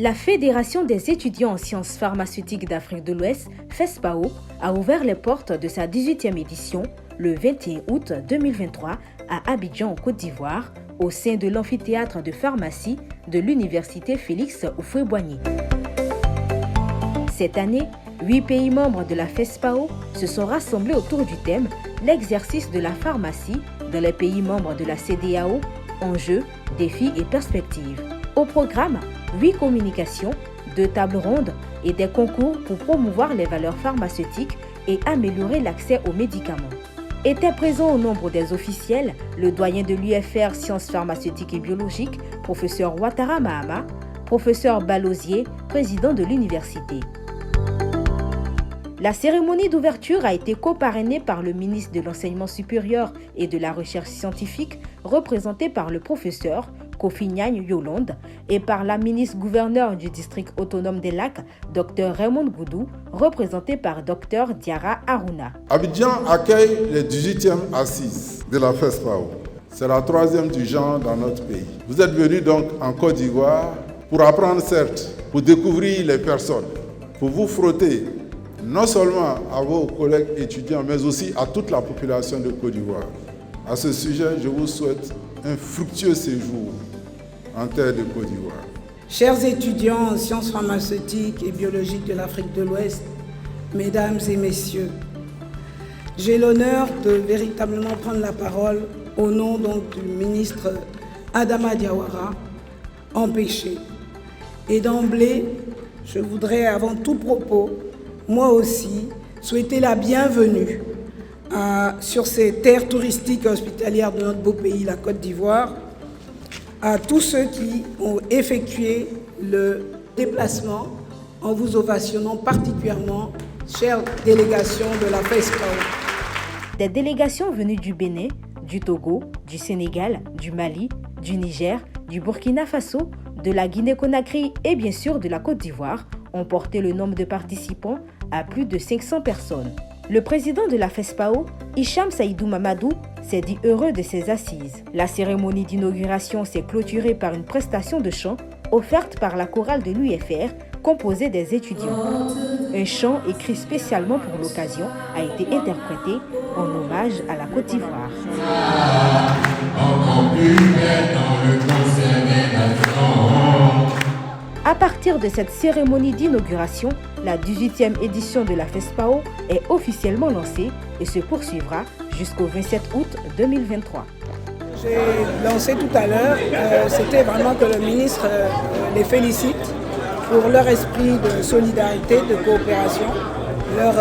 La Fédération des étudiants en sciences pharmaceutiques d'Afrique de l'Ouest, FESPAO, a ouvert les portes de sa 18e édition le 21 août 2023 à Abidjan, en Côte d'Ivoire, au sein de l'amphithéâtre de pharmacie de l'université Félix Houphouët-Boigny. Cette année, 8 pays membres de la FESPAO se sont rassemblés autour du thème « L'exercice de la pharmacie dans les pays membres de la CEDEAO, enjeux, défis et perspectives ». Au programme, 8 communications, 2 tables rondes et des concours pour promouvoir les valeurs pharmaceutiques et améliorer l'accès aux médicaments. Étaient présents au nombre des officiels le doyen de l'UFR Sciences pharmaceutiques et biologiques, professeur Ouattara Mahama, professeur Balosier, président de l'université. La cérémonie d'ouverture a été coparrainée par le ministre de l'Enseignement supérieur et de la Recherche scientifique, représenté par le professeur Kofi Niang Yolande, et par la ministre-gouverneure du district autonome des Lacs, Dr Raymond Goudou, représenté par Dr Diarra Aruna. Abidjan accueille les 18e assises de la FESPAO. C'est la 3e du genre dans notre pays. Vous êtes venus donc en Côte d'Ivoire pour apprendre, certes, pour découvrir les personnes, pour vous frotter non seulement à vos collègues étudiants, mais aussi à toute la population de Côte d'Ivoire. À ce sujet, je vous souhaite un fructueux séjour en terre de Côte d'Ivoire. Chers étudiants en sciences pharmaceutiques et biologiques de l'Afrique de l'Ouest, mesdames et messieurs, j'ai l'honneur de véritablement prendre la parole au nom donc, du ministre Adama Diawara, empêché. Et d'emblée, je voudrais avant tout propos, moi aussi, souhaiter la bienvenue sur ces terres touristiques et hospitalières de notre beau pays, la Côte d'Ivoire, à tous ceux qui ont effectué le déplacement en vous ovationnant particulièrement, chère délégation de la FESPAO. Des délégations venues du Bénin, du Togo, du Sénégal, du Mali, du Niger, du Burkina Faso, de la Guinée-Conakry et bien sûr de la Côte d'Ivoire ont porté le nombre de participants à plus de 500 personnes. Le président de la FESPAO, Hicham Saïdou Mamadou, s'est dit heureux de ces assises. La cérémonie d'inauguration s'est clôturée par une prestation de chant offerte par la chorale de l'UFR, composée des étudiants. Un chant écrit spécialement pour l'occasion a été interprété en hommage à la Côte d'Ivoire. À partir de cette cérémonie d'inauguration, la 18e édition de la FESPAO est officiellement lancée et se poursuivra jusqu'au 27 août 2023. J'ai lancé tout à l'heure, c'était vraiment que le ministre les félicite pour leur esprit de solidarité, de coopération, leur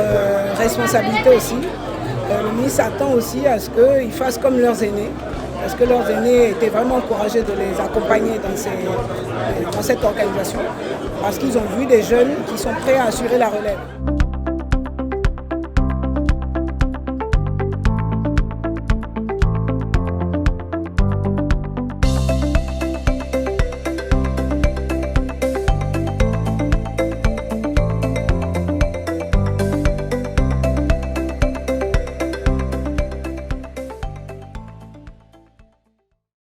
responsabilité aussi. Le ministre s'attend aussi à ce qu'ils fassent comme leurs aînés, parce que leurs aînés étaient vraiment encouragés de les accompagner dans cette organisation, parce qu'ils ont vu des jeunes qui sont prêts à assurer la relève.